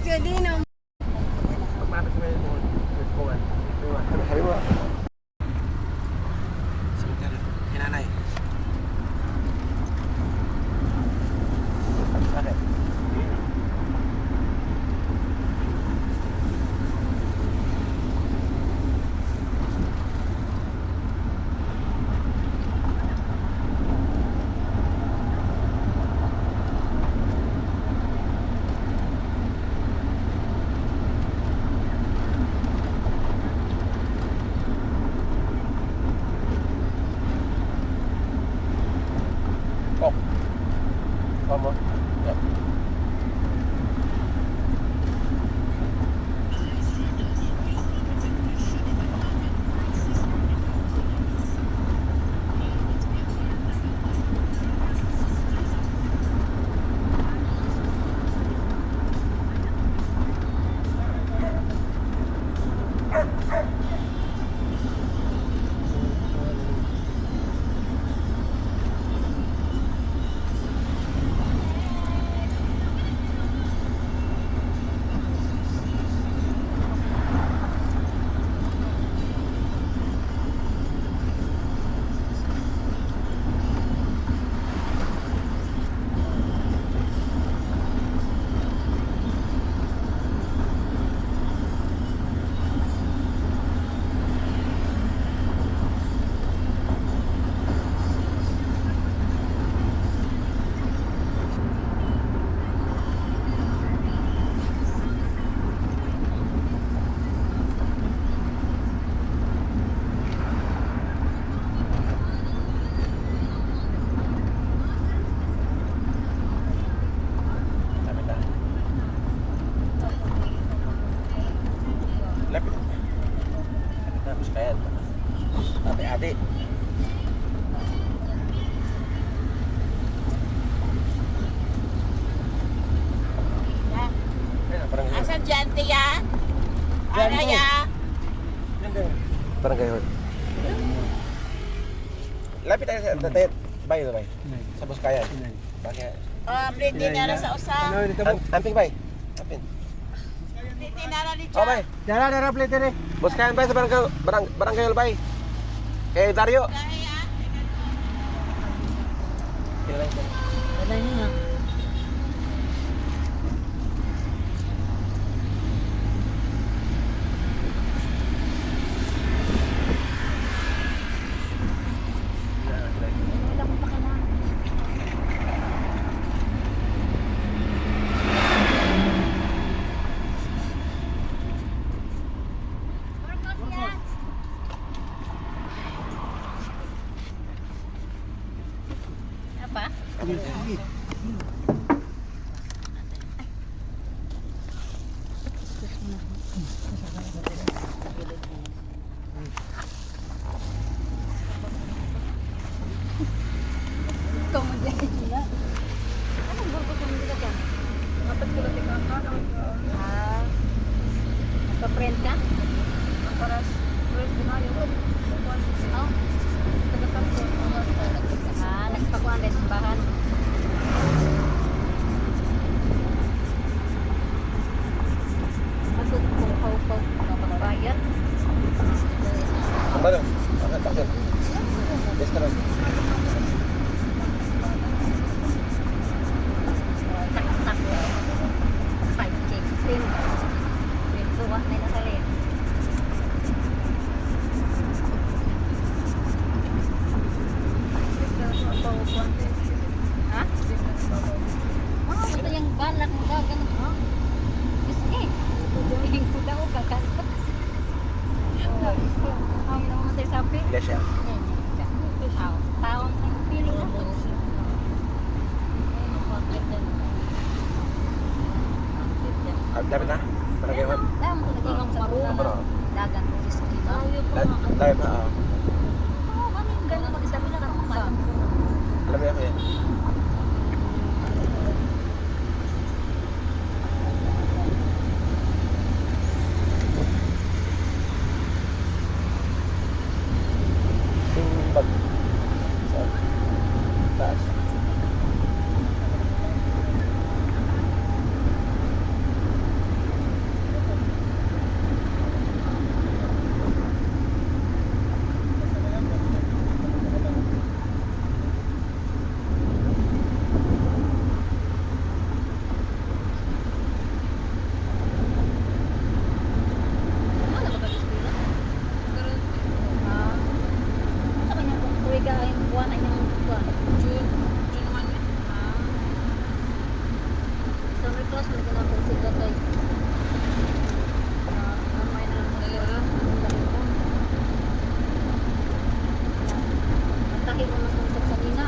ka din, oh. Magmapit sa mga kuwan. Sabi mo. Cemetery. Kinanay. Okay. Vamos. Ya. Lapit. Lapit na, Buskayan. Ate-ate. Asan dyan, tiya? Dyan, Ano ya? Parang kayo. Lapit tayo sa tatayat. Bay, bay. Sa Buskayan. Bakit? Pliti na sa usa. Amping bay. Amping. Pliti na ni Oh, bay. Dara plate ni. Buskayan bay sa barangay bay. Kay Dario. Kaya, Wala niya. apa? Kemudian juga. Anong burgo kemudian ka? Dapat ko lang ka. Nagpa-print ka? Para print mo na yun. Oh. Taga-kapso. Nagpakuan rin simbahan. Masud kung paupaw kapagbayad. Ang barang. Bakit bakit? Yes naman. Tak-tak. 5K. 10. Pintuwa na nasalin. Ha? Mga gusto yung balak mo gagano, ha? Sige. Yung kuda o gagano. Ang naman tayo sabi. Yes siya. Taon ng feeling na to. Dapat na. Barangay man. Damo lagi ng marunong. Dagan mo sa skina. Dapat na. Oo, kami ganun magsabi na karong ba. Alam mo yan. Bag. Sa taas. oras mo na po si Tatay. May na atake mo na kung sa kanina.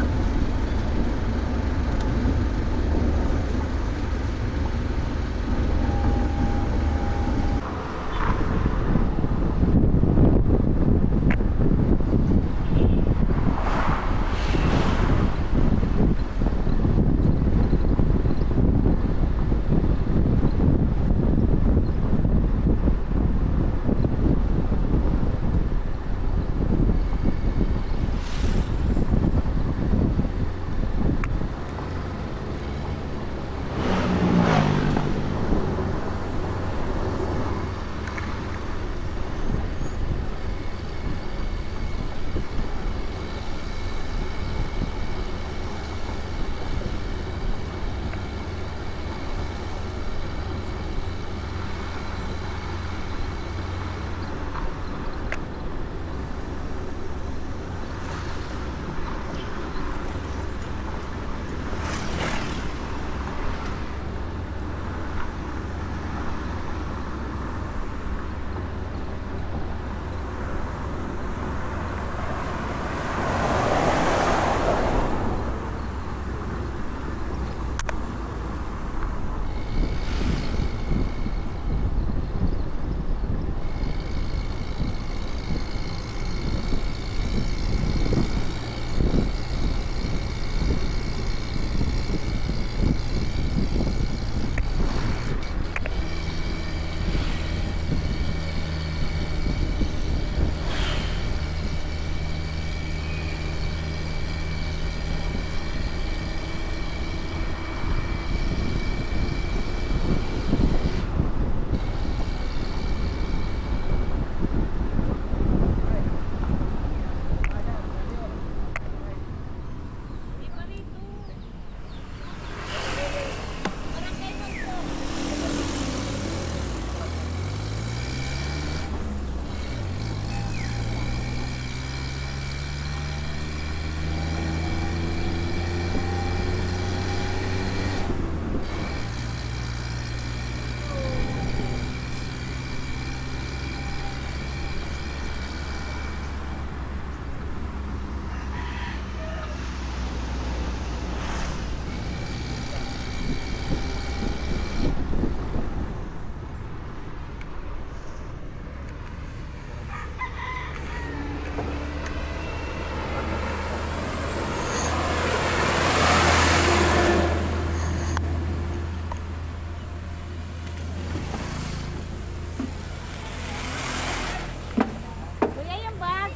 Kuya yung bag.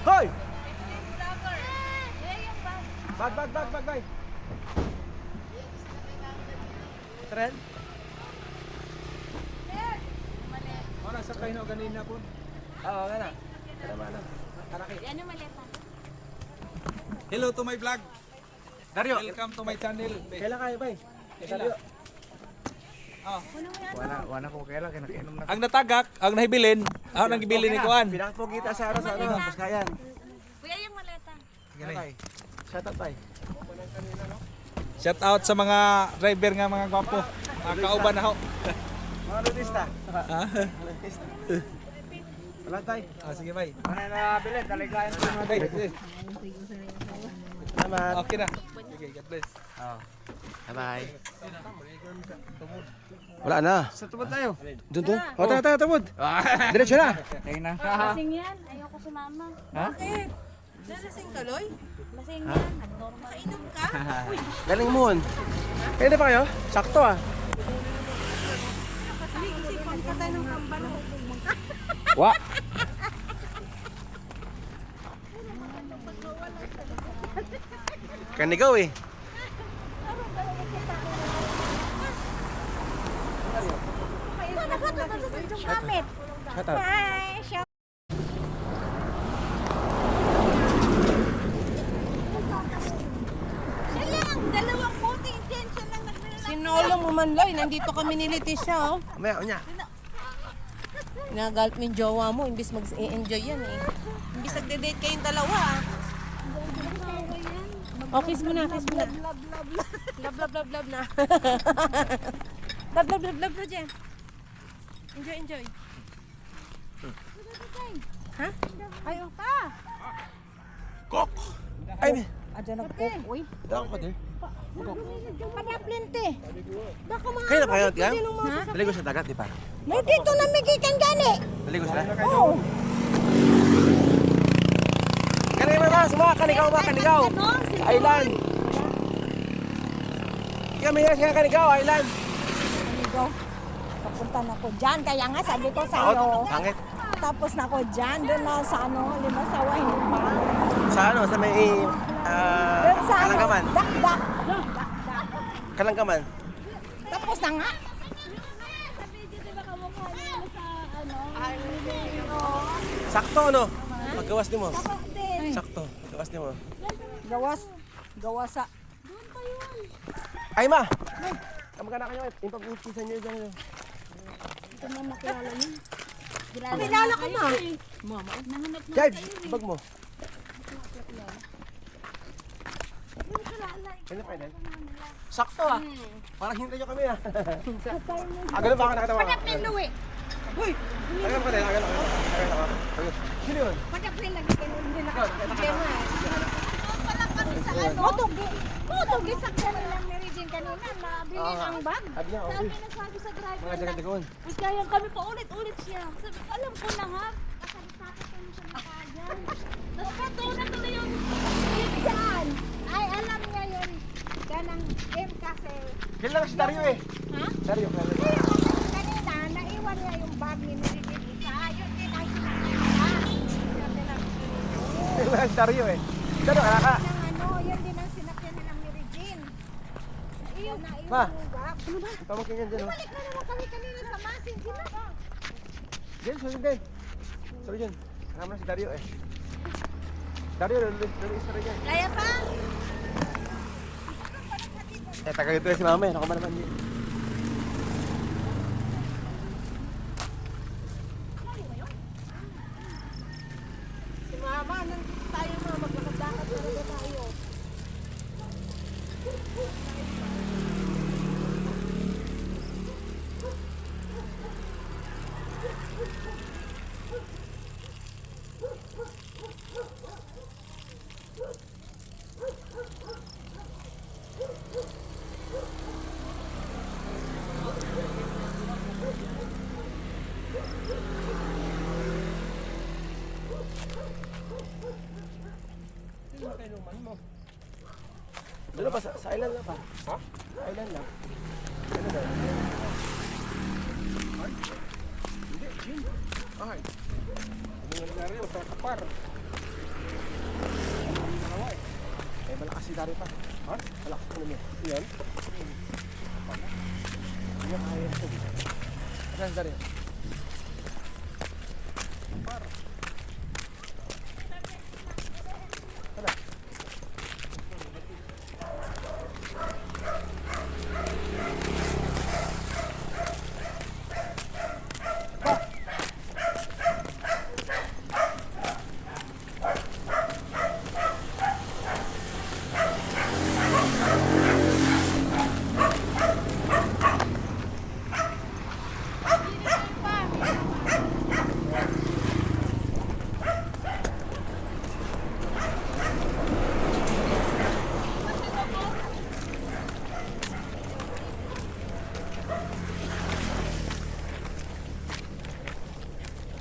Hoy! Kuya yung bag. Bag. Tren? Wala sa kayo na ganina po. Oo, gana. Ano? Haraki. Ano maleta? Hello to my vlog. Dario, Welcome to my channel. kailan kayo, bay? Dario. Oh. Wala ko kailan, kinakinom na. Ang natagak, ang nahibilin, ang nagibilin ni Kuan. Pinakapugita sa araw sa ano, Buskayan. Kuya yung maleta. Tay. Shout out, tay. Shout out sa mga driver nga mga gwapo. Mga kauban na ho. Mga nudista. Ah, Wala, tay. sige bay. Ano na bilet, taligayan ko mga tay. Salamat. Okay na. Okay, God bless. Bye-bye. Wala na. Sa tubod tayo. Doon. O, tayo, tumod. Diretso na. Lasing yan. Ayoko sumama. Bakit? Nalasing ka, Loy? Lasing yan. Abnormal. Kainom ka? Galing moon. Pwede pa kayo? Sakto ah. Isipan ka tayo ng kambal. Wa. Kanigaw eh. Gamit. Shout out. Bye. Shout. Siya lang, dalawang bote. Diyan siya lang naglalaki. Sinolo mo man, Loy. Nandito kami ni Leticia, oh. Maya, unya. Nagalit mo yung jowa mo. Imbis mag-enjoy yan, eh. Imbis nagde-date kayong dalawa, ah. Oh, kiss mo na, kiss mo na. Love, love, love. Love, love, love, love na. Love, love, love, love na, Jem. Enjoy, enjoy. Ha? Ayaw pa. Kok! Ay, may. Adyan ang cook, uy. Ito ako din. Panaplente. Baka mga... Kaya na pa yun, Tiang? Ha? Naligo sa dagat, di pa? May dito na migikan gani. Naligo sila? Oo. Kanina ba? Suma, kanigaw ba? Kanigaw. Sa island. Kami na siya kanigaw, island. Amigo, papunta na ko dyan. Kaya nga sabi ko sa iyo, Pangit. tapos na ko dyan. Doon na sa ano, Limasawa, hindi pa. Sa ano? Sa may... Doon sa ano, Kalangkaman. dakdak. Kalangkaman. Tapos na nga. Sakto, no? Paggawas ni mo. Sakto. Paggawas ni mo. Gawas sa... Ay, ma! Kamagana kayo. Impag-upisan niyo dyan. Kilala ko ma. Jibes, bag mo. Kaya pa din? Sakto ah. Parang hintay nyo kami ah. Ganun ba ako nakatawa? Padapin, Louie. Uy! Agad ko din, agad ako. Sino yun? Padapin, lagi kayo. Hindi na Motogi sa lang ni Regine kanina. Nabili ang bag. Sabi niya, Sabi okay. nagsabi sa driver Mga jagat-jagon. Mas kaya kami pa ulit-ulit siya. Sabi, alam ko na nga. Kasali-sakit kami sa mukha dyan. Tapos patunan ko na yung yan. Ay, alam niya yun. Ganang M kasi. Kailan na si Dario eh. Ha? Dario, kailan na. Ay, kanina, naiwan niya yung bag ni Regine isa. Yun din ang sinakyan. Sabi na, Kailan na si Dario eh. Dario, kaya ka. ng ano, yun din ang sinakyan nila ni Regine. Iyon, Ma. naiwan yung bag. Pamangkin yan dyan oh. Balik na naman kami kanina sa masin. Sila ba? Jen, sorry din. Sorry Jen. Kasama na si Dario eh. Dario, Dario isa rin yan. Kaya pa? Taga dito si mama eh. Naku ba naman din. Si Mama, nandito tayo ma. Maglakad-lakad talaga tayo. Dalo ba? Sa island lang pa? Ha? Sa island lang. Ano ba? Hindi, Jin. Ay. Ano nga Dario? Sa kapar. Eh, malakas si Dario pa. Ha? Malakas ko naman. Yan? Hindi niya kaya ito. Saan si Dario? Kapar.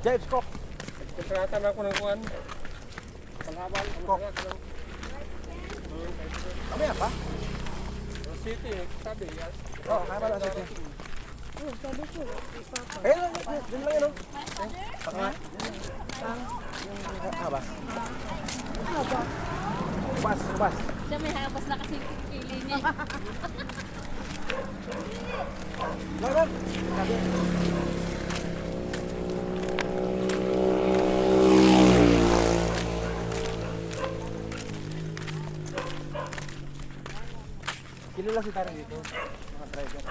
James, Kok. Kontratan ako ng kuwan. Panghabal. Kok. Kami apa? City, sabi yan. Oo, kaya pala sa atin. Eh, dun lang yun, oh. Haba. Ubas, ubas. Siya may habas na kasi kili niya. Lagan. Sabi. Kilala si Tarang dito, mga driver.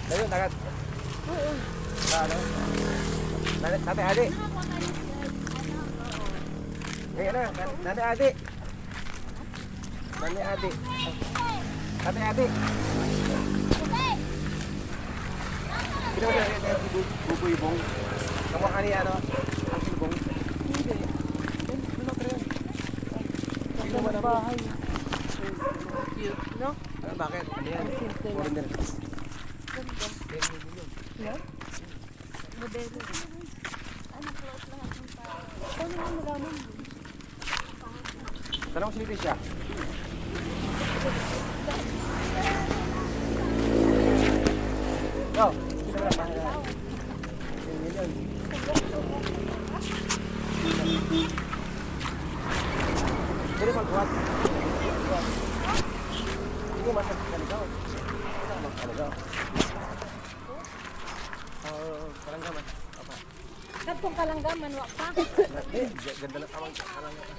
Ayun, dagat. Ano? Nani Adi. Ngayon na, Nani Adi. Nani Adi. Nani Adi. Ito na, si Buboy Bong. Kamukha ka niya, ano? Ang silbong. Hindi. Ano ka rin? Hindi mo na bahay. No? Ano, bakit? Ano yan? Foreigner. Yeah? Modelo. Paano mo malaman? Tanong si Leticia. Yo, kita na bahay na. Yun. Jadi magbuhat. Hindi masag kaligaw. Kaligaw. Kalanggaman. Apa? Katong kalanggaman, wak pa. Ganda na tawag kalanggaman.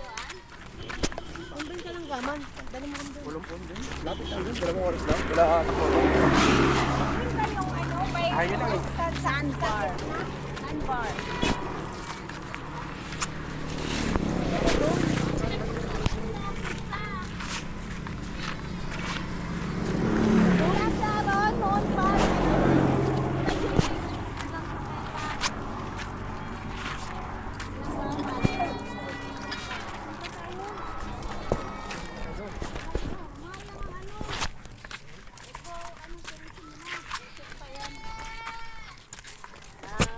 Kumbin ka lang gaman. Dali mo kumbin. Pulong-pulong din. Lapit lang din. Dalawang oras lang. Wala takbo. Yung ano, may Ayun lang eh. sandbar. Sandbar.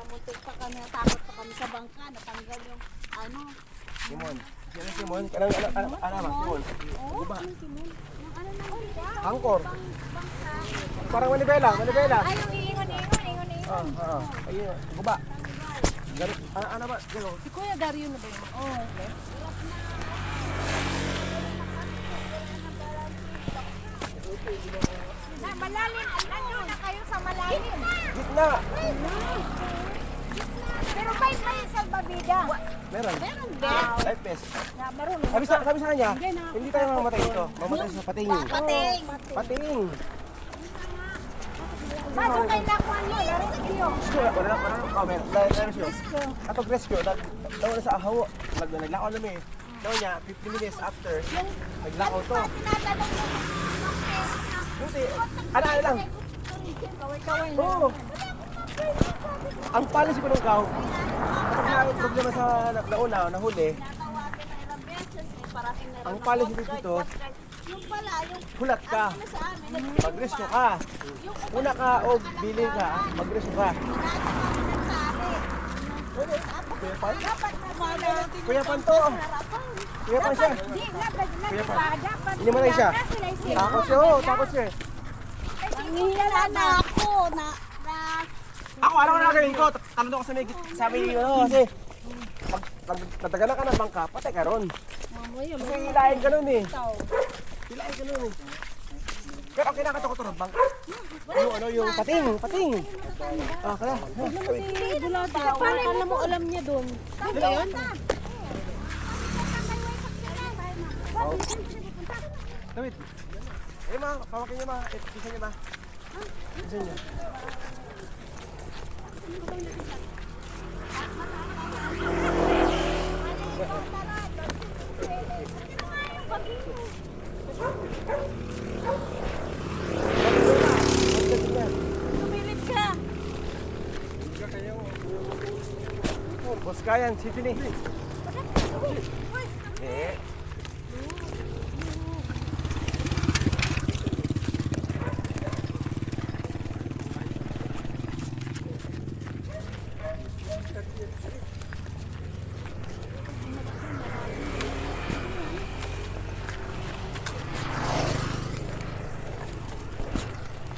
Muntik pa kami, takot pa kami sa bangka, natanggal yung ano. Simon. Sino Simon? Kanang ano ba? Simon. Guba. Yung ano na Angkor. Parang manibela. Ay, yung ingon. Ayun. Guba. Garit. Ano ba? Gano? Si Kuya Dario na ba yun? Oo. Na malalim, ano na kayo sa malalim. Gitna. Pero may salbabida. Meron. Meron din. Life vest. Na marunong. Sabi sa kanya, hindi tayo mamamatay dito. Mamatay sa pating. Pating. Pating. Bago kay nakuha nyo, rescue. Wala na comment. Rescue. Atog rescue. Daw na sa ahaw. Naglakaw na eh. Daw niya, 50 minutes after, naglakaw to. Tinatanong mo. Hindi. Ano lang. Kaway-kaway na. Oo. Ang policy ko nung kaw, kapag may problema sa nauna, nahuli, tawagin na ilang beses, parating na ang policy dito, yung pala, yung hulat ka. ano sa amin, Magresko ka. Una ka o bili ka, magresko ka. Kuya Pan? Kuya Pan to. Kuya Pan siya. Di, Kuya Pan. dapat. Hindi mo na siya. Takot siya, oh. Takot siya. Nangihila na ako na Ako, alam ko na gawin ko. Tanong ako sa may kasi pag natagalan ka ng bangka, patay ka ron. Kasi hilahin ka nun eh. Hilahin ka nun eh. Pero okay na kato ko ron bangka. Yung pating. Ah, kaya. Si Bulati. Akala mo alam niya doon. Doon ba yun? Damit. Eh ma, kawakin niya ma. Isa niya ma. Isa niya. sumilip ka. Bos kayan, situ nih.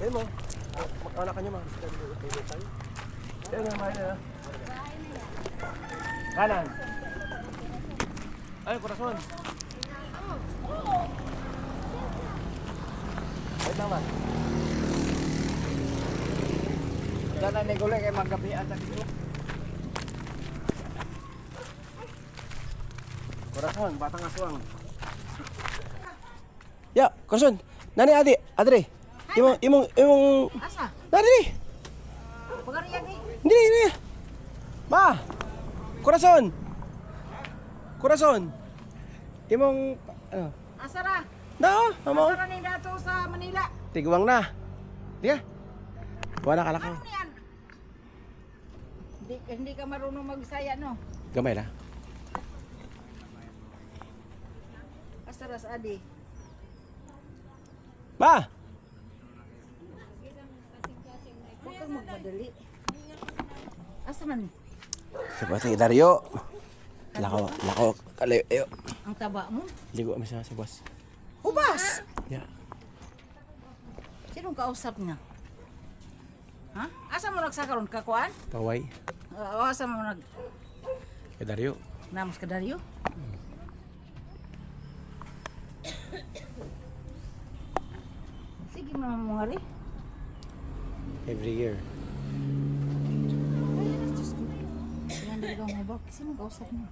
Ayun mo. Mag-anak ka niya, ma. Ayun nga, mahal na. Kanan. Ay, corazon. Wait lang, ma. Dala ni Gulay kay magabian na dito. Corazon, batang aswang. Ya, corazon. Nani adi, adre. Imong Asa? Nani. Hindi, hindi. Ma! Corazon! Corazon! Imong, ano? Asara, Na, mamo. asara ning dato sa Manila. Tiguang na. Di ka? Wala ka lakaw. Ano yan? Hindi ka marunong magsaya, no? Gamay na. Asara sa adi. Ma! Huwag kang magmadali. Asa man? Siapa si Dario? Lakaw, kalayo. Ang taba mo? Ligo kami sa boss. Ubas! Ya. Sinong kausap nga? Ha? Asa mo nagsakaroon ka, kuan? Paway. Asa mo Kay Dario. namos ka Dario? Sige mga mga rin. Every year. Yan dalaga mo ba? Kasi mo kausap mo.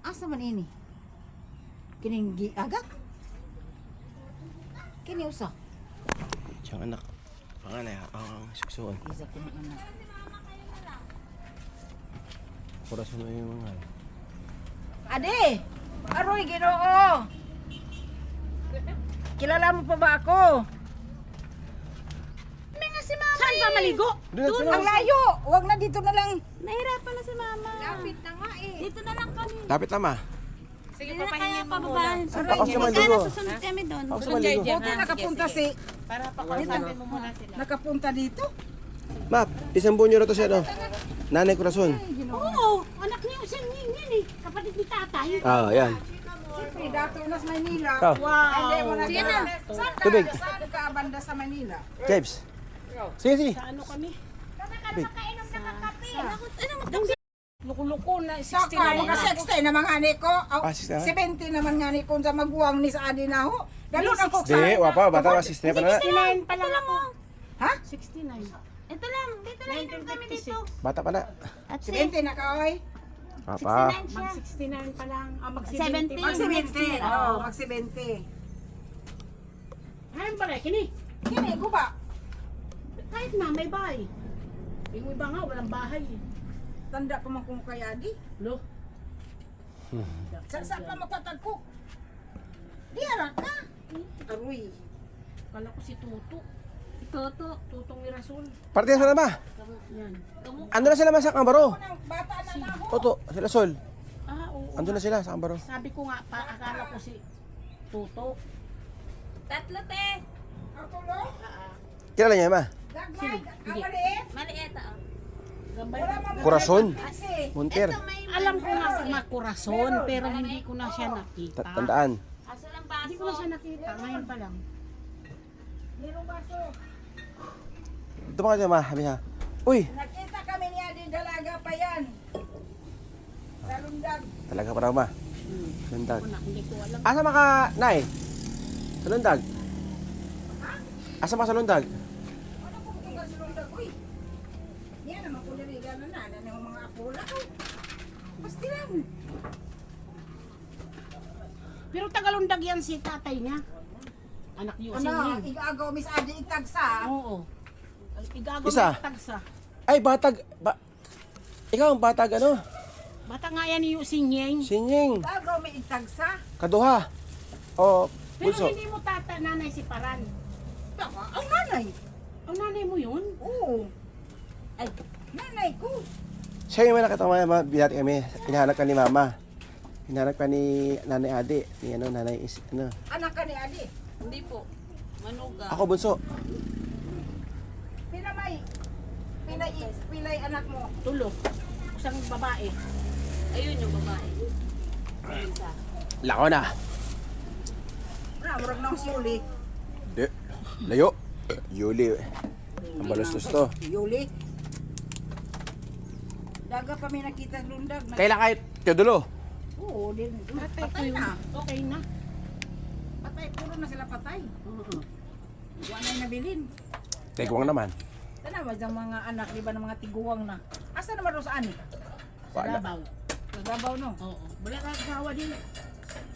Asa man ini? Kining giagak? Kini usa? Siyang anak. Panganay, ang suksuan. Isa ko ng anak. Corazon mo yung mga. Ade! Aroy, Ginoo! Kilala mo pa ba ako? Saan pa maligo? Doon, Ang layo! Huwag na dito na lang. Nahirapan na si mama. Lapit na nga eh. Dito na lang kami. Lapit na ma. Sige, papahingin mo muna. Ako sa maligo. Susunod kami doon. Ako sa maligo. Buti nakapunta si... Para pakausapin mo muna sila. Nakapunta dito? Ma, isang buwan nyo na to siya, no? Nanay Corazon. Oo, anak niyo si Ning eh. Kapatid ni tatay. Ah, yan. Siyempre, dato na sa Manila. Oh. Hindi mo na Sige na. Saan ka? Tubig. Saan ka banda sa Manila? James. Sige, sige. Ano kami? Tubig. Luko-luko na. Saka, mga 60 naman nga ni ko. Ah, 60 na? 70 naman nga ni ko sa magbuwang ni sa adi na ho. Dalo na ko Di, wapa, bata ba, sister pa na. 69 pa lang ako. Ha? 69. Ito lang. Dito lang yung kami dito. Bata pa na. At 70 na ka, oy. Papa. Mag 69 pa lang. Mag 70. 70. Mag 70. Oo, mag 70. Ayun ba kini? Kini ko ba? Kahit na may bahay. Yung iba nga walang bahay. Tanda pa man kung kaya di. Lo. Saan ka magtatagpo? Di harap ka. Aroy. Kala ko si Tuto. Si Toto. Tutong ni Rasul. Parte sa nama. Yan. Ando na sila ma sa Kambaro. Unang bata na na ho. Toto, sila Sol. Ah, oo. Ando na sila sa Kambaro. Sabi ko nga, akala ko si Tuto. Tatlo te. Ako lo. Kilala niya, ma? Dagmay. Ang maliit. Maliit ah. Wala man. Corazon. Kasi. Muntir. Alam ko nga sa Makurason, pero hindi ko na siya nakita. Tandaan. Hindi ko na siya nakita. Ngayon pa lang. Merong baso. Ito pa kayo, ma. Sabi niya. Uy, Nakita kami niya di dalaga pa yan. Sa lundag. talaga pa raw, ma. Lundag. Una, hindi ko alam. Asa maka, nay? Sa lundag. Asa maka sa lundag? Ano kung tunggal sa lundag? Uy. Yan naman kung narigan na ng mga apula. Basti lang. Pero tagalundag yan si tatay niya. Anak niyo si Ano, Ning. igagaw Miss Adi itagsa. Oo. Igagawa Isa. ng tagsa. Ay, batag. Ikaw ang batag, ano? Bata nga yan yung sinyeng. Sinying. Igagaw may itagsa. Kaduha. O, Pero bulso. hindi mo nanay si Paran. Baka, ang nanay. Ang nanay mo yun? Oo. Ay, nanay ko. Siya yung may nakita mo, ma. Binati kami. Hinahanap ka ni mama. Hinahanap ka ni nanay Adi. Ni ano, nanay is, ano. Anak ka ni Adi. Hindi po. Manuga. Ako, bunso. Pinamay. Pilay anak mo. Tulo. Isang babae. Ayun yung babae. Lako na. Murag na si Yuli. Di. Layo. Yuli. Ang balustos to. Yuli. Daga pa may nakita sa lundag. Kailan kahit Teodulo? Oo, din. Patay na. Okay na. Patay. Puro na sila patay. Wala na nabilin. Tekwang naman. Tanawa sa mga anak, di ba, ng mga tiguwang na. Asa naman doon saan eh? Wala. Labaw. Sa Davao no? Oo. Wala kang asawa din.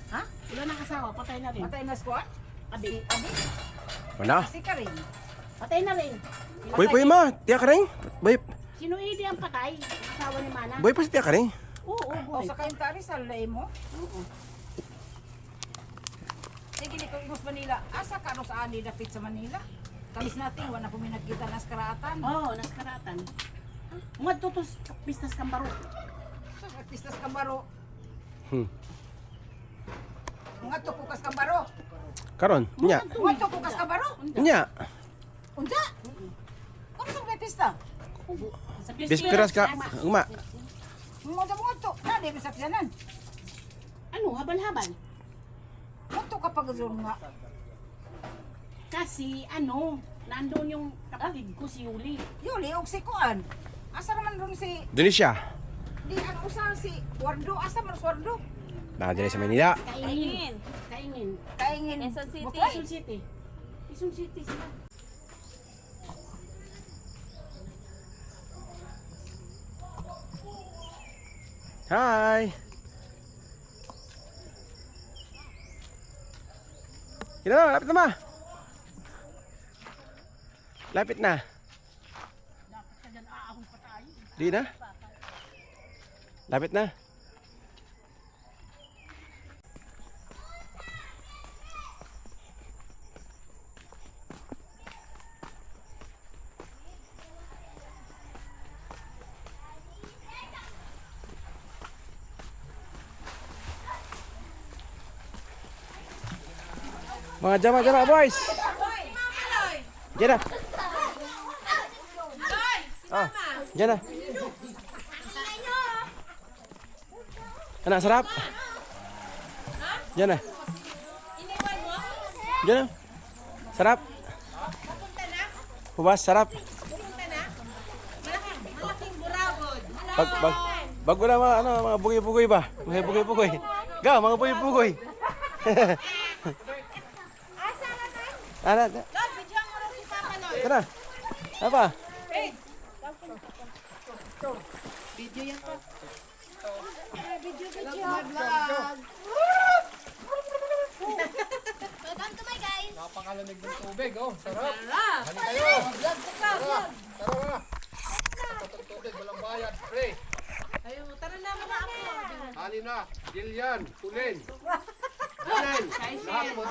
Ha? Wala nang asawa. Patay na rin. Patay na squad? Abi. Abi? Wala. Kasi ka rin. Patay na rin. Boy ma, tiyak rin. Boy, Sino hindi ang patay? Asawa ni Mana? boy pa si tiyak rin. Oo, O sa kayong tari sa lay mo? Sige, kung Imus Manila, asa ka no sa ani dapit sa Manila? Kamis natin, wala po may nagkita nas karaatan. Oo, naskaratan. Mga tutos pistas kambaro. Artistas Kambaro. Hmm. Mga tukukas Kambaro. Karon, nya. Mga tukukas Kambaro. Nya. Unsa? Ano sa may pista? Sa Bisperas ka, uma. Mga to, na di sa pisanan. Ano, habal-habal. Mga to kapag nga. Kasi ano, nandun yung kapatid ko si Yuli. Yuli, og si Kuan. Asa naman ron si, Indonesia. di ano usahan si Wardo, asa man si Wardo? Nakadiri sa Manila. Kaingin. Kaingin. Kaingin. Quezon City. Buklay. Quezon City. Quezon City sila. Hi. Kino, lapit na ma. Lapit na. Di na? Lapit na. Mga jama-jama boys. Diyan na. Ah, diyan na. Anak sarap. Diyan na. Diyan na. Sarap. Hubas, sarap. Bago na mga, ano, mga bugoy-bugoy ba? Mga bugoy-bugoy. Ga, mga bugoy-bugoy. Ana, tara. Apa? Welcome to my guys. Napakalamig ng tubig, oh. Sarap. Halika kayo. Tara. Katong tubig, walang bayad. Free. Halina. Jillian. Kulin. Kulin. Lahat po.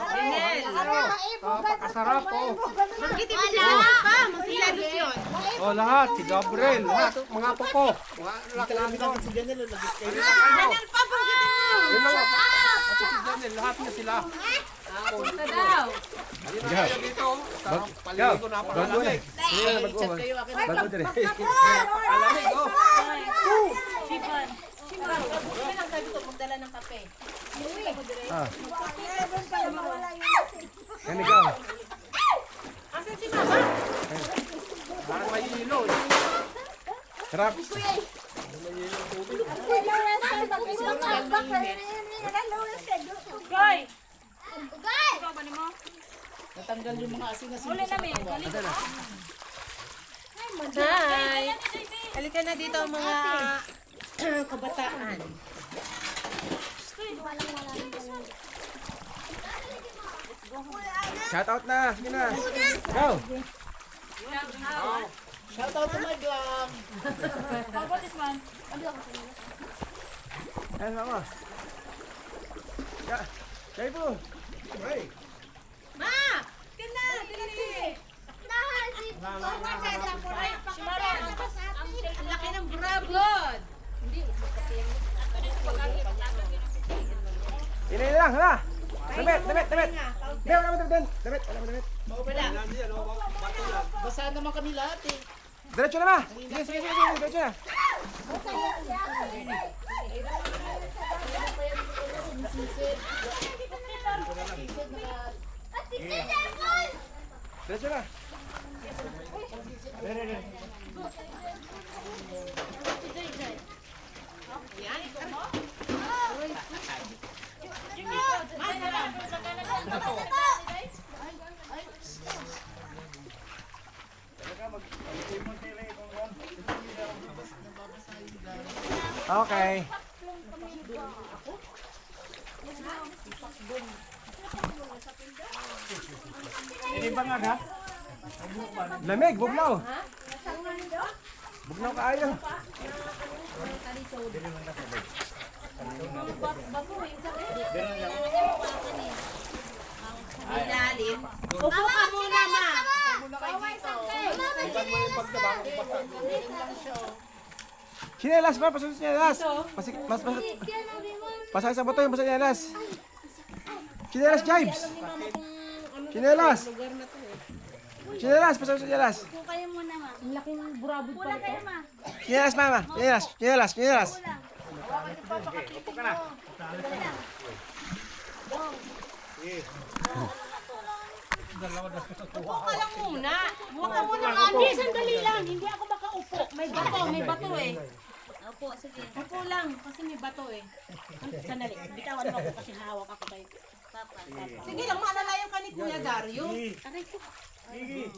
Napakasarap, oh. Oh, lahat. Si Gabriel. Lahat. Mga popo. Mga laki namin doon. Si Janel. Janel pa po. Si Janel. Lahat na sila. Punta daw. Halina kayo dito. Sarap. Paliligo na pakalamig. Bago dire. Pakalamig, oh. Ah. Kani ka. Parang may ilo, eh. Sarap. Hi! Halika na dito mga kabataan. Shout out na. Sige na. Go. Shout out to my vlog. Ayan, sama. Ya. Kayo po. Hey. Ma! Tina! Dili! Ang laki ng brabod! Ini lang, hala. Damit. Damit, wala mo damit. Damit, wala mo damit. Basa naman kami lahat eh. Diretso na ba? Sige, diretso na. Diretso na. Okay. Ini bang ada? Lamig, bugnaw. Bugnaw kaayo. Upo ka muna, ma. Chinelas pa, pasok sa chinelas. Pasok sa bato yung pasok chinelas. Chinelas, Jibes. Chinelas. Chinelas, pasok sa chinelas. Upo kayo muna, ma. Ang laking burabod Upo lang kayo, ma. Chinelas, mama. Chinelas, chinelas, chinelas. Upo ka na. Upo ka lang muna. Huwag ka muna Hindi, sandali lang. Hindi ako makaupo. May bato eh. Opo, sige. Upo lang, kasi may bato eh. Sandali, bitawan mo ako kasi hawak ako kay Papa. Sige lang, maalalayan ka ni Kuya Dario. Aray ko. Sige.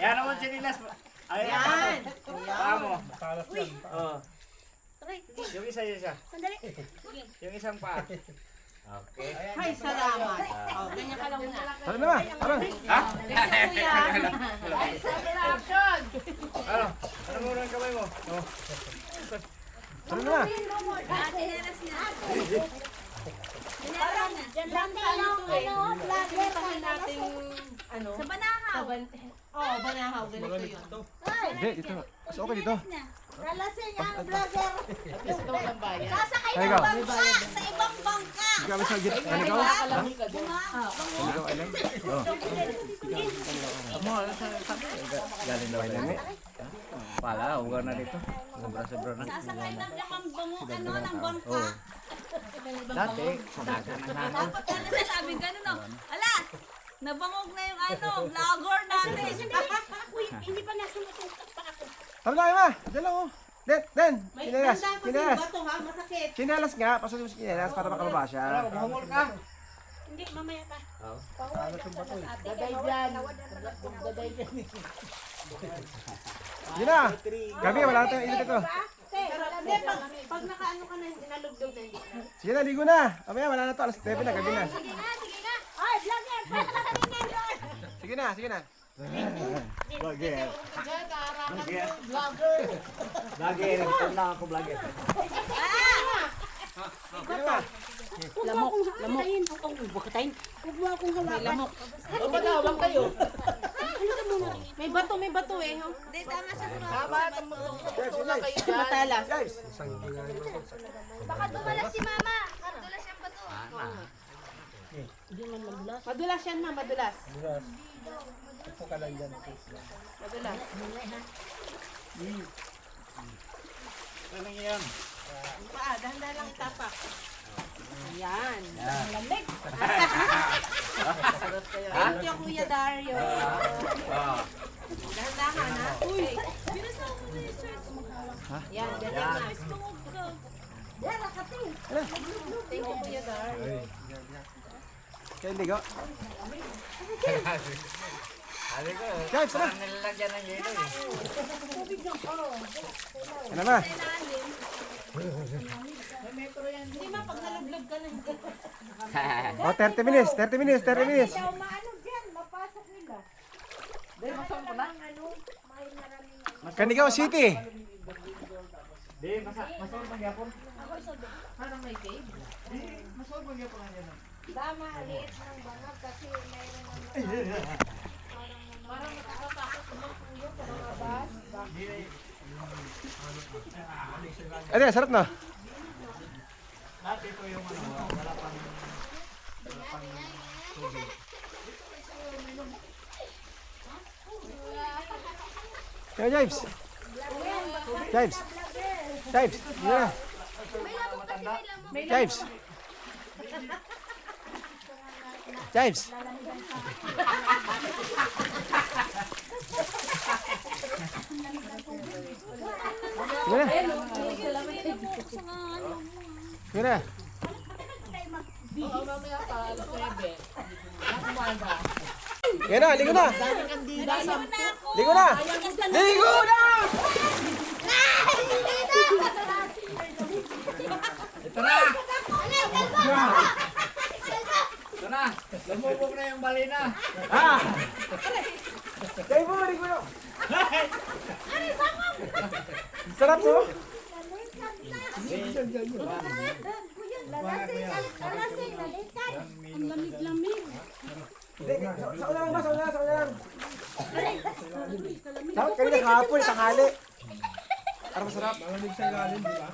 Yan naman sinilas. Ay, Yan. Tamo. Oh, Aray. yung isa. Sandali. Yung isang pa. Okay. Ay, salamat. Oh, ganyan ka lang muna. Tara na ba? Tara. Ganyan, Kuya. Ano? Ano mo ang kamay mo? Oh. Tara na ba? Chinelas na. Chinelas na. Yan lang sa ano to eh. vlogger Sabihin natin, ano? Sa banahaw. Oo, banahaw. Ganito yun. Hindi, dito. Mas okay dito. Kalasing ang vlogger. Gusto ko lang bayan. Sasakay Ay, ng ikaw. bangka sa ibang bangka. Ikaw sa git. Ano ikaw? Nakakalamig ka doon. Ikaw, alam? Galing daw Lami. Pala, huwag na dito. Sobra na. Sasakay ng ibang ng bangka. Dati, dagan na natin. Dapat ano sasabi gano'n, no? Ala! Nabangog na yung vlogger natin. Uy, hindi pa nasusunod pa ako. Tara na, Emma. Diyan lang, oh. Den. May Chinelas. tanda ko Chinelas. bato ha, masakit. Chinelas nga. Pasok sa chinelas para makababa siya. Humul ka. Hindi, mamaya pa. Daday dyan. Yun na. Gabi, wala na tayong ilito ko. Pero hindi, pag nakaano ka na, nalugdog na hindi na. Sige na, ligo na. Amaya, wala na to. Alas 9 na, gabi na. Sige nga. Ay, vlogger. Sige na, sige na. Vlogger. Vlogger, nagtun lang ako vlogger. Sige na. Lamok. Huwag mo akong hawakan. May lamok. O ba't hawak kayo? May bato eh. Oh. Hindi, tama siya sa mga. Hindi matalas. Guys, Baka dumalas si mama. Dulas yung bato. Madulas yan ma, madulas. Madulas. Ano yan? Dahan-dahan lang itapak. Ayan. Thank you, Kuya Dario. Dahan-dahan ha. Uy. Yan, ganyan na. Thank you, Kuya Dario. kayo ligo. Sabi ko, Guys, tara. parang nilalagyan ng yelo eh. Ano ba? Hindi ma, pag nalaglag ka na. Oh, 30 minutes, 30 minutes, 30 minutes. Daw maano dyan, mapasok nila. Canigao City. Di, masol magyapon. Parang may cave. Masol magyapon lang yan. Tama, liit ng bangag kasi mayroon ng Parang nakakatakot naman kung yun. mga bus. Ano, sarap na. Dati ito yung ano, wala pang tubig. Kaya James. James. James. Yeah. James. James. Gimana? Gimana? Yan na, ligo na! Ligo na! Ligo na! Ito na! Lumubog na yung balina. Ha? Kayo mo, rin ko yun. Sarap to. Ang lamig-lamig. Hindi, sa una lang ba? Sa una lang. Dapat kanina kahapon, tanghali. Para masarap. Malamig sa ilalim, di ba?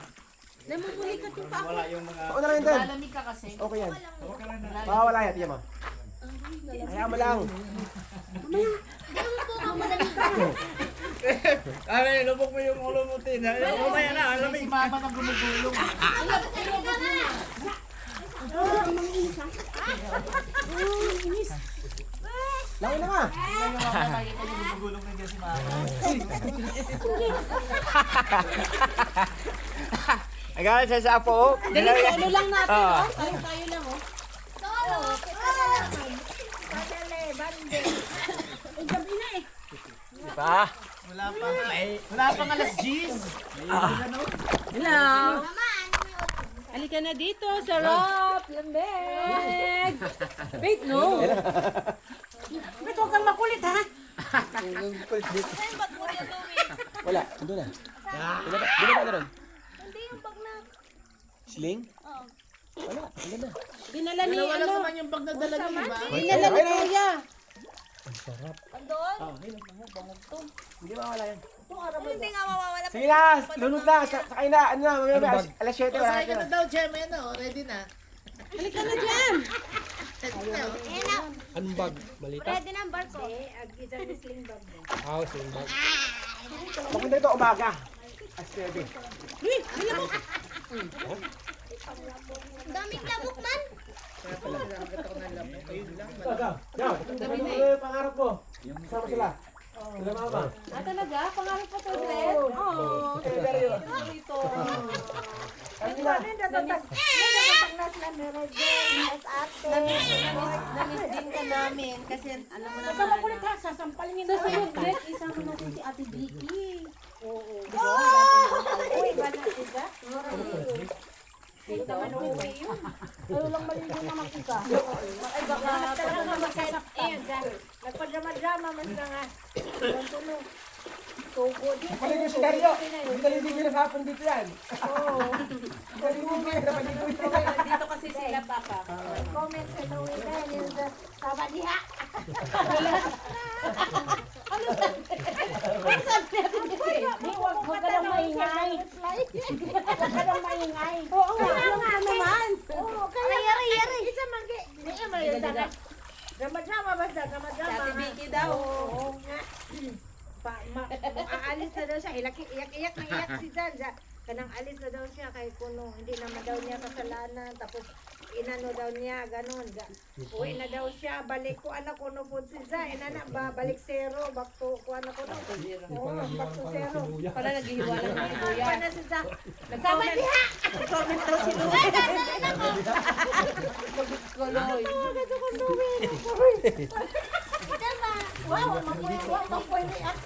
Namubulikat yung pa ako. Wala yung mga... Sa una lang yun din. Lalamig ka kasi. Okay yan. Wala yan, tiyan mo. Kaya mo lang. Ay, lubog mo yung ulo mo, Tin. Mamaya na, alam Si mama nang gumugulong. Langoy na nga. gumugulong na dyan si mama. Ay, galing sa sapo. Dali, solo lang natin, oh. Tayo lang, oh. Di ba? Wala pang alas 10. Hello. Halika na dito, sarap, lamig. Wait, no. Ba't huwag kang makulit, ha? Wala, ando na. Di ba na ron? Hindi yung bag na. Sling? Wala, ando na. Dinala ni, Wala ano, naman yung bag na dala niyo, di ba? dinala ni Kuya. Andun? Hindi mawala yan. Hindi nga mawawala. Sige na, lunod na. Sakay na, ano na, mamaya alas 7 wala Masaya ka na. na daw, Jem. Ano, ready na. Halika na dyan. Ayan na. Anong bag? Malita? Ready na ang barko. Ah, same bag. Papunta ito umaga. Alas 7. Ang daming lamok man. Ano yung pangarap mo? Sama sila. Sila mama. Ah, talaga? Pangarap pa to, Dred? Oo. Dito. Namiss din ka namin kasi alam mo naman. Ikaw makulit ha, sasampalin niyo. Susunod, Dred, isama natin si Ate Vicky. Oo. Uy, ba natin ka? Hindi naman uuwi yun. Ano lang maligo naman isa. Ay, baka talaga masarap. Nagpadrama-drama man ka nga. Tugo din. Pali ko si Dario. Hindi tayo hindi pinasapon dito yan. Oo. Hindi mo dapat dito ito. Dito kasi sila, Papa. Comment sa Louie na yun sa Baliha. Huwag ka lang maingay. Huwag ka lang maingay. Oo nga naman. Yari. Isa manggi. Hindi mo yun sana. Drama-drama basta, drama-drama. Ate Vicky daw. Oo nga. Aalis na daw siya. Iyak na iyak si Jan. Kanang alis na daw siya kay Kuno. Hindi naman daw niya kasalanan. Tapos inano daw niya, ganun. Uwi na daw siya. Balik ko anak ko no po si Jan. Inana ba? Balik zero. Back to ko anak ko no. Oo, back to zero. Pala naghihiwalay na ni Kuya. Iba na si Jan. Sama niya! Nag-comment daw si Louie. Kuloy. Wow, mapoy ni at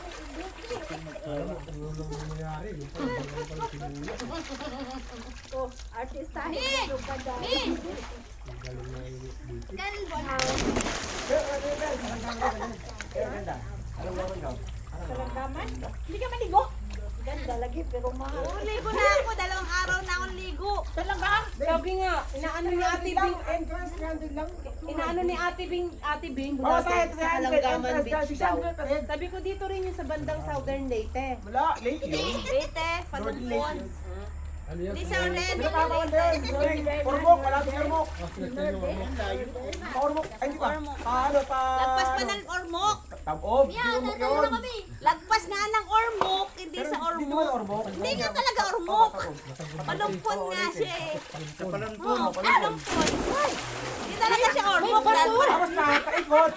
Oh, artistahin mo ka dahil. Kalanggaman? Hindi ka maligo? Ganda lagi pero mahal. Ligo na ako. 2 araw na akong ligo. Talaga? Sabi nga, inaano ni Ate Bing, inaano ni Ate Bing, bukas sa Halanggaman Beach daw. Sabi ko dito rin yung sa bandang Southern Leyte. Wala, late yun. Late, panumpon. Ano yan? Di sa red. Ormok, wala sa ormok. Ormok, ay hindi pa. Paano pa? Lagpas pa ng ormok. Tabob, di ormok yun. Lagpas nga ng ormok, hindi sa Hindi ormok. naman ormok. Hindi nga talaga ormok. Panumpon nga siya eh. Oo, panumpon. Hindi talaga siya ormok. Tapos nakakaikot.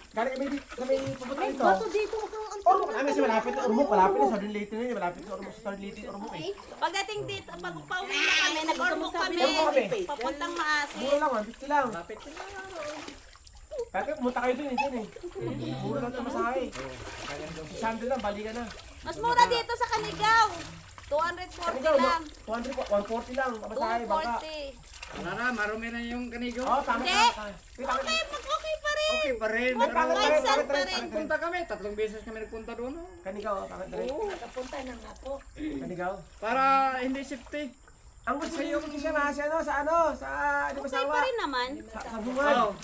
Galing kami dito, kami pupunta dito. Bato dito kang Ormok, namin kasi malapit na ormok, malapit na Southern Leyte na yun, malapit sa ormok, sa Southern Leyte ormok eh. Pagdating dito, pag pauwi na kami, nag-ormok kami. Papuntang Maasin. Mura lang, 150 lang. Kaya pumunta kayo dun eh. Mura lang ito masahe. Sando lang, balikan na. Mas mura dito sa Kanigaw. 240 lang. 140 lang, masahe, baka. 240. Wala na, marumi na yung kanigo. Oh, tama. Hindi. Okay, okay pa rin. Okay pa rin. Minsan pa rin. Punta kami, 3 beses kami nagpunta doon. oh. Kanigaw, pangit na rin. Kapunta na nga po. Kanigaw. Para hindi safety. Ang gusto niyo yung siya na sa di ba Okay sawa? pa rin naman. Sa bungad. Oh.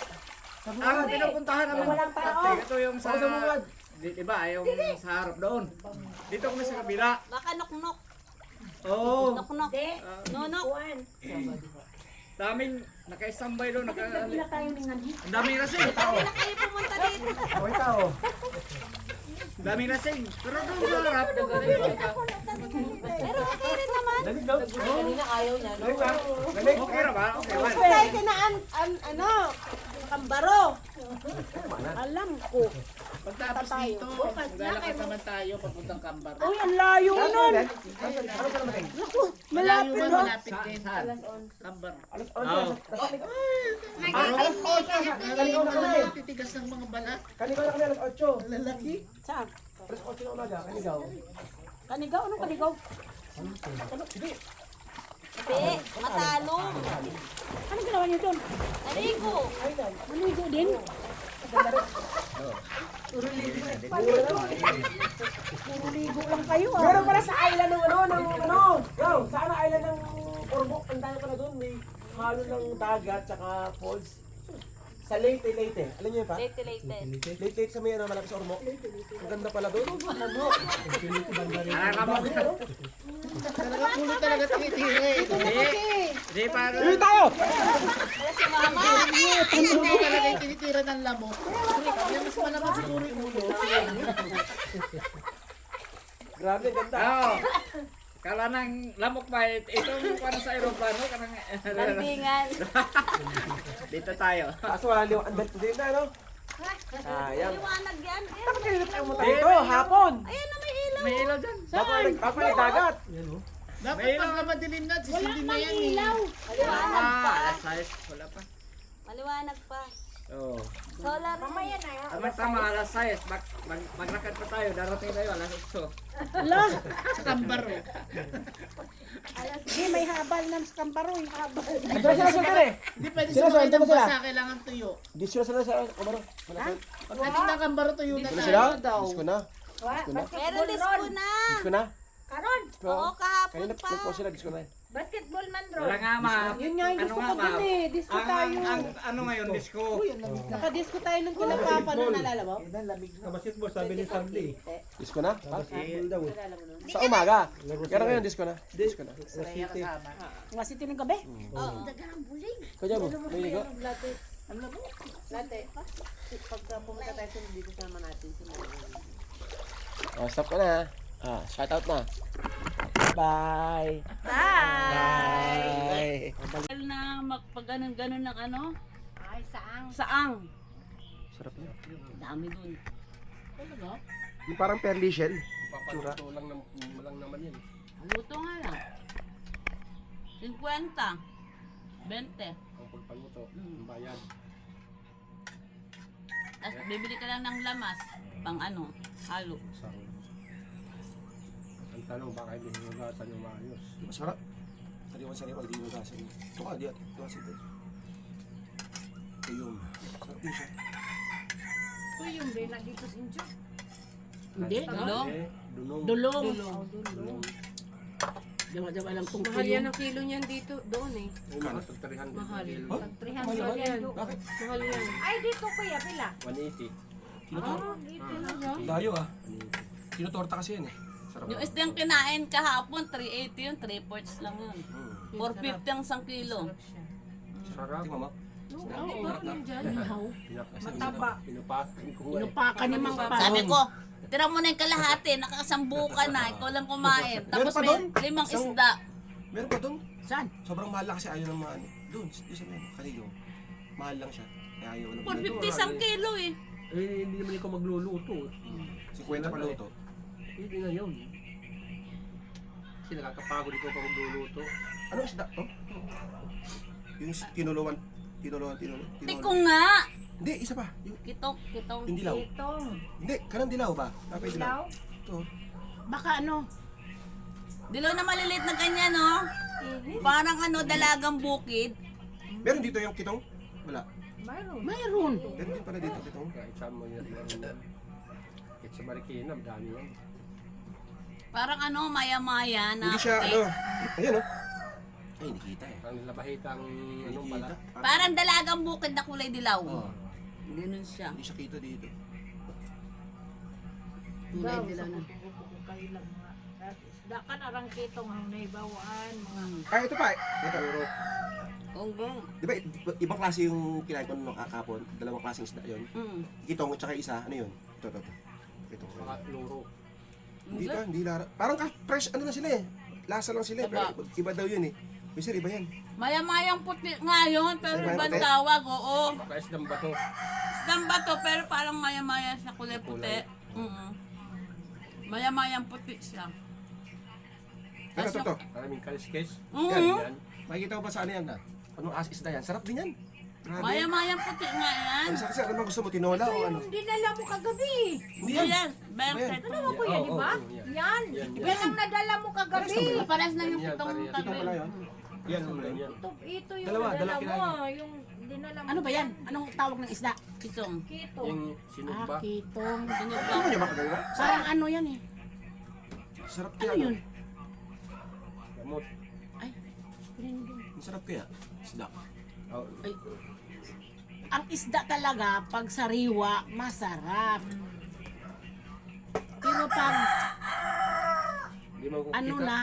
Sa Ang bungad. pinupuntahan naman. Walang tao. Ito yung sa... Sa bungad. Diba, yung sa harap doon. Dito kami sa kabila. Baka nok-nok. Oo. Nok-nok. Hindi. Nonok. Kuwan. Daming naka-standby doon. Wala tayo ng ano. Ang daming lasing. Hindi na kayo pumunta dito. Oh, ikaw. Ang daming lasing. Pero doon sa harap. Pero okay rin naman. Dalig daw. Kanina ayaw niya. Dalig ba? Dalig. Okay na ba? Okay ba? Kaya kinaan, ano, kambaro. Alam ko. Pagtapos dito, maglalakad naman tayo papuntang Kambar. Uy, ang layo nun. Ano ka naman? Malapit man, ho. malapit din. Kambar. Alas Oo. 11. Kanigaw na kami. Titigas ng mga balat. Kanigaw na kami alas 8. Lalaki. Saan? Alas 8 na umaga. Kanigaw. Kanigaw? Anong kanigaw? Hindi. Matalong. Anong ginawa niyo doon? Naligo. Maligo din? Puro ligo lang kayo ah. Meron pala sa island ng Yo, sa island ng Ormoc, ang dami pala doon, may halo ng dagat tsaka falls. Sa Leyte. Alam niyo yun pa? Late. Leyte sa may malapit sa Ormoc. Ang ganda pala doon. Nakakabot. Talagang ulo talaga tinitira eh. Hindi para. Uwi tayo! Si mama. Ang ulo talaga yung tinitira ng lamok. Kaya mas malaman siguro yung ulo. Grabe, ganda. Oo. Kala nang lamok ba? Itong para sa aeroplano. Kanang... Landingan. Dito tayo. Kaso wala liwanag din na, no? Sayang. Liwanag yan. Bakit kayo pumunta dito? Hapon! Ayan na may ilaw. May ilaw dyan. Papalik dagat. Dapat pagka madilim na, sisindin na yan eh. Alas 6. Wala pa. Maliwanag pa. Oo. Solar. Mamaya na yun. Tama, alas 6. Maglakad pa tayo. Darating tayo alas 8. Ala, Sa Kambar oh. di may habal ng kambaro. Yung habal. Sila sila eh. Hindi pwede Sila, sumakay sila, ng sila. basa, kailangan tuyo. Di sila kumaro. Malapit. Pagdating ng Kambar, tuyo na Sila tayo. sila? Disco na. Meron disco na. Disco na. Karon. Oo, kahapon Kanina pa. po sila, disco na. Basketball man ro. Wala nga ma. Yun nga yung gusto ko dun eh. Disco tayo. Ano ngayon, disco? Nakadisco tayo nung kila Papa nung nalala mo? Basketball, sabi ni Sandy. Disco na? Ha? Nalala mo nun? Sa umaga. Pero ngayon, disco na. Disco na. Mga city ng gabi? Oo. Kaya mo, may ligo. Dati, pagka pumunta tayo sa dito sama natin si Mama. Oh, stop ka na. Shout out na. Bye. Bye. Na magpag ganun ng ano? Ay, saang. Saang. Sarap yun. Dami dun. Yung parang perlicious. Papaluto lang naman yan. Luto nga lang. 50. 20. Ang pagpaluto, ang bayad. Tapos bibili ka lang ng lamas. Pang ano? Halo. Ang tanong, baka hindi hinugasan yung maayos. Masarap. Sariwan-sariwan, di nugasan. Ito ka, di at. Nugasan ito. Ito yung. Sarap din siya. Ito yung bilang dito sa inyo. Hindi. Dulong. Dunong. Dulong. Jawa-jawa lang kung Mahal yan ang kilo niyan dito, doon eh. Mahal. Pag 300 Mahal. kilo. Pag 300 yan. Bakit? Mahal yan. Ay, dito kuya, pila. 180. Dayo ah. Tinutorta kasi yan eh. Sarap. Yung isda yung kinain kahapon, 380 yun. 3/4 lang yun. 450 ang 1 kilo. Sarap. Tingnan mo. Bakit yung dyan? Mataba. Pinupakan ko eh. Inupakan ni Mang Pa. Sabi ko, tira mo na yung kalahati, nakakasambu ka na, ikaw lang kumain. Tapos pa may doon? 5 isda. Meron pa doon. Saan? Sobrang mahal lang kasi ayaw ng mga ano. Doon sa mga kaligaw. Mahal lang siya. Kaya ayaw ng 450 isang kilo eh. Eh, hindi naman ikaw magluluto. 50 pa luto. Hindi na yun. Kasi nakakapagod ikaw pa magluluto. Ano isda to? Yung tinuluan. Tiko nga! Hindi, isa pa. Kitong. Yung dilaw. Itong. Hindi, kanang dilaw ba? Kapay dilaw. Ito. Baka ano? Dilaw na maliliit na ganyan, no? Parang ano, dalagang bukid. Meron dito yung kitong? Wala. Mayroon. Mayroon. Meron din pala dito kitong. Kahit saan mo yan. Kahit sa Marikina, dami yan. Parang ano, maya-maya na Hindi siya, puti. ano. Ayan, oh. Ay, hindi kita eh. Ang labahitang Hindi anong pala. kita. Parang dalagang bukid na kulay dilaw. Oo. Ganun siya. Hindi siya kita dito. Kulay dilaw na. Kayo lang nga. Isda ka na rang kitong ang naibawaan. Mga Ah, ito pa. Ito. Onggang. Di ba, ibang klase yung kinain ko nung kakapon. Dalawang klaseng isda yun. Kitong at saka isa, ano yun? Ito. Itong. Mga luro. Hindi pa, hindi lara. Parang fresh, ano na sila eh. Lasa lang sila eh. Pero iba daw yun eh. May sir, iba yan. Maya-mayang puti nga yun, pero Maya-mayang ibang puti? tawag, oo. Kais ng bato. Isdang to, pero parang maya-maya siya kulay puti. Maya-mayang puti siya. Pero ito. Maraming kaliskis. Oo. Yan. Makikita ko ba sa ano yan? Anong isda yan? Sarap din yan. Grabe. Maya-mayang puti nga yan. Ano sa ano ba gusto mo? Tinola o ano? yung dinala mo kagabi. Hindi Hindi yan. yan. Bertet. Dalawa ko yan, di ba? yan. Yan. Yan. Yan ang nadala mo kagabi. Pares na yung Yan, kitong parehas. Ito pala tabi. yun. Yan. Yan. Ito yung Dalawa nadala kinain. mo. Yung dinala mo. Ano ba yan? Anong tawag ng isda? Kitong. Kito. Yung sinugba. Kitong. Ano niya ba kagawa? Parang ano yan eh. Sarap kaya. Ano yun? Gamot. Ang sarap kaya. Isda. Oh, Ang isda talaga, pag sariwa, masarap. Pero pag Hindi mo ano kita. na,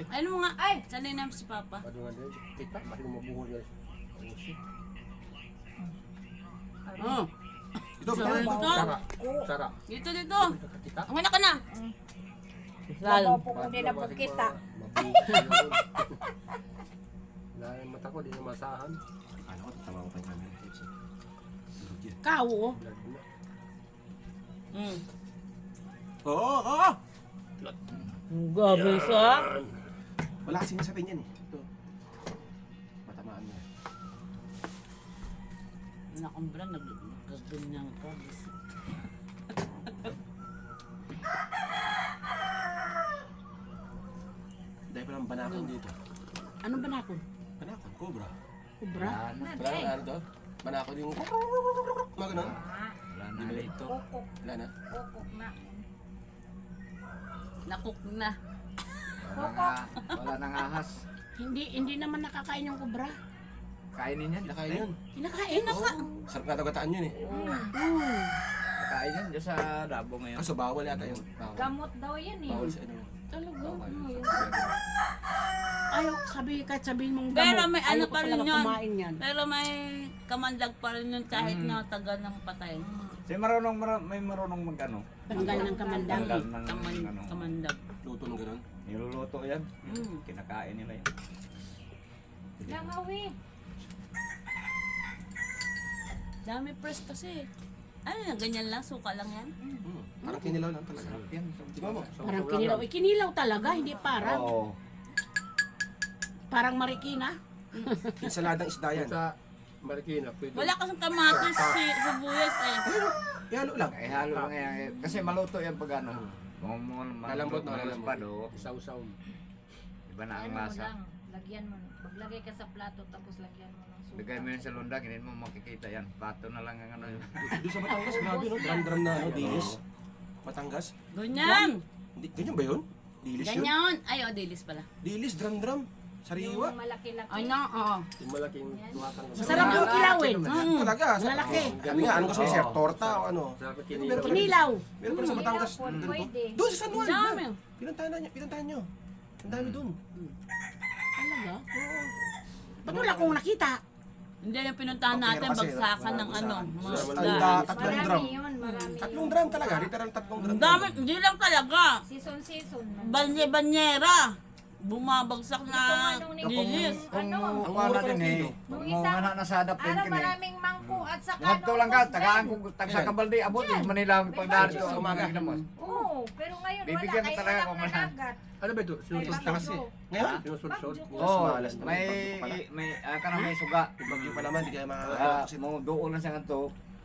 Ano mo nga? Ay! Sanay namin si Papa. Padungan din. Kita. Bakit mo mabuhol yan? Oh. Ito, Sarap ito. ito. Sara. Sara. Dito, dito. Kita. Ang ka na. Lalo po kung di na po kita. Dahil mata ko, di na masahan. Akala ko, tatawa ko pa yung camera. kao, Blood na. Oo, oo. Gabi siya. Wala kasing sabihin yan eh. Ito. Matamaan mo. Nakumbra, nagkaganyan ka. Dahil palang banakon dito. anong banakon? Banakon, cobra. Kubra? Wala na ano to? Banakon yung... Mga ganun? Wala na dito. Wala na. Nakuk na. Wala nang ahas. Hindi naman nakakain yung kubra. Kainin yan. Nakain yun. Kinakain na ka. Sarap na tagataan yun eh. Kain yan dyan sa Dabo ngayon. Kaso bawal yata yun. Bawal. Gamot daw yan eh. Bawal sa ano. Talaga. Bawal. Ayaw kahit sabihin mong Pero gamot. may ano Ayaw ko pa rin talaga yun. kumain yan. Pero may kamandag pa rin yun kahit na tagal ng patay. May marunong mag-ano. Tanggal ng kamandang. Tanggal ng ano. Kamandag. Luto ng ganun. Niluluto yan. Kinakain nila yan. Langawi. Dami press kasi. Ano yan, ganyan lang, suka lang yan. Parang kinilaw lang talaga. Yan. Tingnan mo. Parang kinilaw. Kinilaw talaga, hindi parang. Oo. Parang marikina. Ensaladang isda yan. Sa Marikina, pwede. Wala kasing kamatis, sibuyas eh. Ihalo lang. Ay halo lang yan. Kasi maluto yan pag ano. Lalambot na, lalambot. pa do. Isaw-saw. Iba na ang Ano mo lasa. lang. Lagyan mo. Maglagay ka sa plato tapos lagyan mo ng suka. Bigay mo yun sa lundag, hindi mo makikita yan. Pato na lang ang ano yun. Doon sa Batangas, grabe no? Drum-drum na ano, dilis. Batangas. Ganyan. Ganyan ba yun? Dilis yun? Ganyan. Ay, o, dilis pala. Dilis, drum-drum. Sariwa. Yung malaki-laki. Ay, na, oo. Yung malaking tuwatang. Masarap yung kilawin. Talaga. Malalaki. Ano nga, ano gusto mo sir? Torta o ano? Sarap Meron kinilaw. pa rin- Kinilaw. Meron pa rin sa Batangas. Kinilaw po, ganito. pwede. Doon sa San Juan. Dami. Pinuntahan nyo. Ang dami doon. Talaga? Ba't wala kong nakita? Hindi yung pinuntahan natin, Pero kasi, bagsakan ng ano, bagsakan. mga Ang isda. tatlong drum. Marami yun, marami. Tatlong drum talaga. Literal tatlong drum. Ang dami, hindi lang talaga. Season. Banye-banyera. Bumabagsak na dilis. Kung Ano? kuha na din eh. Nung Kung isang- mga na sa adap din Ano, kini. maraming mangko at saka Ngadto lang ka, tagaan ko tagsa kabaldi abot sa Manila pagdaan May ko budget. umaga mo. Oo, pero ngayon wala. Bibigyan ko Kayo talaga lang kung wala. nanagat. Ano ba ito? Sinusulsol Basta kasi. Ngayon? Sinusulsol. Oh, malas na may may kanang may suga. bagyo pa naman. Di kaya Ah, makakatawa. mo doon na sa kanto.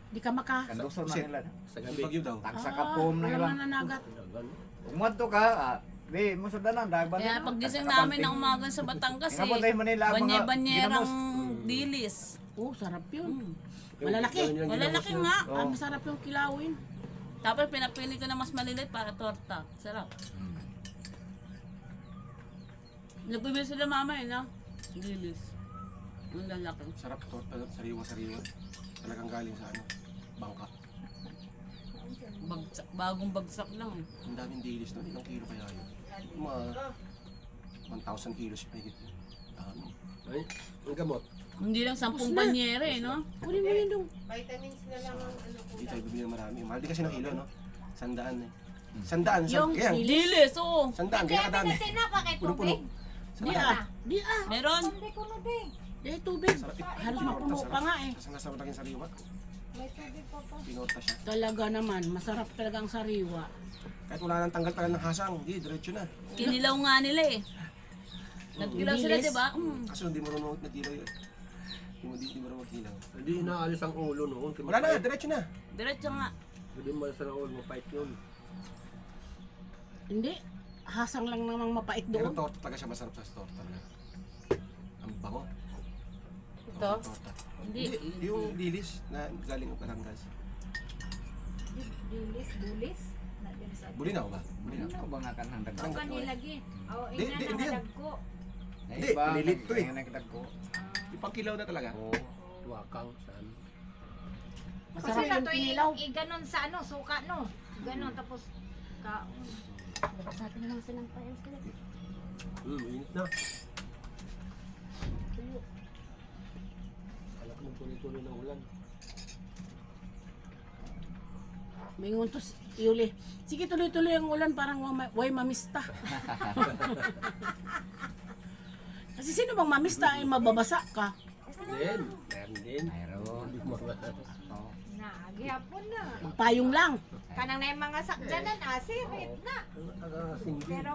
Di ka maka. Kanduson na Kasi- nila. Sa gabi. Bagyo daw. Tagsa kapom na Walang nila. mananagat. Umadto ka, Be, mo sudan na dagban. Kaya paggising namin ng umaga sa Batangas eh, Kapag tayo Manila, mga banye-banyerang dilis. Oh, sarap yun. Malalaki. Malalaki nga. Ah, masarap yung kilawin. Tapos pinapili ko na mas maliliit para torta. Sarap. Nagbibili sila mama eh, no? Dilis. Ang lalaki. Sarap to, sariwa-sariwa. Talagang galing sa ano, bangka. Bagong bagsak lang eh. Ang daming dilis doon, ilang kilo kaya yun? Mga 1,000 kilos yung higit yun. Dami. Ay, ang gamot. Hindi lang 10 banyere eh, no? Kunin mo yun dong. Vitamins na lang ang ano ko. Dito tayo bibili ng marami. Mahal din kasi ng kilo, no? 100 eh. 100, Yung kaya, Dilis, oo. 100, kaya kadami. Tinapakay Puno-puno. Di ah. Di ah. Meron? Hindi ko na din. Di tubig. Sarap. Halos mapuno pa nga eh. Sarap naging sariwa. May tubig pa pa. Pinorta siya. Talaga naman, masarap talaga ang sariwa. Kahit wala nang tanggal-tanggal ng hasang, di, diretso na. Kinilaw nga nila eh. Nagkilaw sila, Dilis. di ba? Kaso hindi mo marunong nagkilaw yun. Hindi mo marunong magkilaw. Hindi inaalis ang ulo noon. Wala na, diretso na. Diretso nga. Hindi mo sa ulo mo fight yun. Hindi. Hasang lang namang mapait Pero doon. torta talaga siya, masarap sa torta talaga. Ang bango. Ito? Torta. Hindi. Hindi, yung dilis na galing ang Batangas. Bulis. Na din sa. Bulinaw ba? Bulinaw. Ano ba nga kan hangdag? Ang kanilagi. Oh, Di, ina hindi yan. na ko. Hindi, pinilit to eh. Nagdag ko. Ipangkilaw na talaga. Oo. Wakang saan. Masarap Kasi sa yung to kinilaw. ganon sa ano, suka no. Ganon tapos kaon. Init na. Alam mo tuloy-tuloy ng ulan. May nguntos, Yuli. Sige, tuloy-tuloy ang ulan, parang way mamista. Kasi sino bang mamista ay mababasa ka? Din. Meron din. Mayroon. Na, gihapon na. Magpayong lang. Kanang na yung mga sakdanan, asirit na. Nakakasinggi. Pero